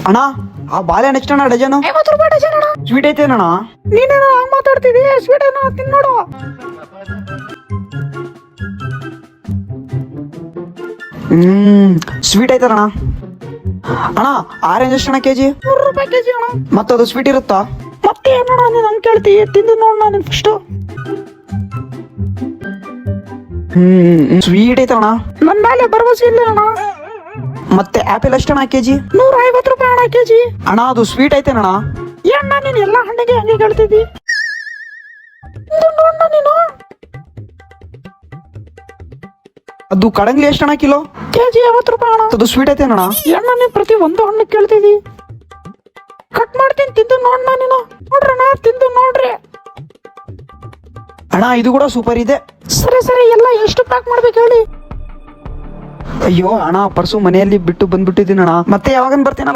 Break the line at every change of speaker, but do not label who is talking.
ಅಣ್ಣ ಆ ಬಾಳೆಹಣ್ಣು ಎಷ್ಟಣ್ಣ ಡಜನು?
50 ರೂಪಾಯಿ ಡಜನ್ ಅಣ್ಣ.
ಸ್ವೀಟ್ ಐತೇನಣ್ಣ?
ನೀನೇನೋ ಹಂಗ್ ಮಾತಾಡ್ತಿದಿ, ಸ್ವೀಟ್ ಏನೋ ತಿನ್ ನೋಡು.
ಸ್ವೀಟ್ ಐತಣ್ಣ. ಅಣ್ಣ ಆರೆಂಜ್ ಎಷ್ಟಣ್ಣ ಕೆಜಿ?
100 ರೂಪಾಯಿ ಕೆಜಿ ಅಣ್ಣ.
ಮತ್ತದು ಸ್ವೀಟ್ ಇರುತ್ತಾ?
ಮತ್ತೆ ಏನಣ್ಣ ನೀನ್ ಹಂಗ್ ಕೇಳ್ತಿ? ತಿಂದು ನೋಡ್ ನಾನು ಫಸ್ಟ್.
ಸ್ವೀಟ್ ಐತಣ್ಣ.
ನನ್ ಮೇಲೆ ಭರವಸೆ ಇಲ್ಲ ಅಣ್ಣ.
ಮತ್ತೆ ಆಪಲ್ ಎಷ್ಟಣ್ಣ ಕೆಜಿ?
150 ರೂಪಾಯಿ ಅಣ್ಣ ಕೆಜಿ.
ಅಣ್ಣ ಅದು ಸ್ವೀಟ್ ಐತೇನಣ್ಣ?
ಏಣ್ಣ ನೀನ್ ಎಲ್ಲಾ ಹಣ್ಣಿಗೆ ಹಂಗೆ ಕೇಳ್ತಿದ್ದಿ? ಇದು ನೋಡ್ಣ ನೀನು.
ಅದು ಕಡಂಗ್ಲಿ ಎಷ್ಟಣ್ಣ ಕಿಲೋ?
ಕೆಜಿ 50 ರೂಪಾಯಿ ಅಣ್ಣ.
ಅದು ಸ್ವೀಟ್ ಐತೇನಣ್ಣ?
ಏಣ್ಣ ನೀನ್ ಪ್ರತಿ ಒಂದು ಹಣ್ಣು ಕೇಳ್ತಿದ್ದಿ? ಕಟ್ ಮಾಡ್ತೀನಿ, ತಿಂದು ನೋಡ್ಣ ನೀನು. ನೋಡ್ರಣ್ಣ, ತಿಂದು ನೋಡ್ರಿ.
ಅಣ್ಣ ಇದು ಕೂಡ ಸೂಪರ್ ಇದೆ.
ಸರಿ ಸರಿ, ಎಲ್ಲ ಎಷ್ಟು ಪ್ಯಾಕ್ ಮಾಡ್ಬೇಕು ಹೇಳಿ?
ಅಯ್ಯೋ ಅಣ್ಣ, ಪರ್ಸು ಮನೆಯಲ್ಲಿ ಬಿಟ್ಟು ಬಂದ್ಬಿಟ್ಟಿದ್ದೀನಣ್ಣ. ಮತ್ತೆ ಯಾವಾಗ ಬರ್ತೀನ?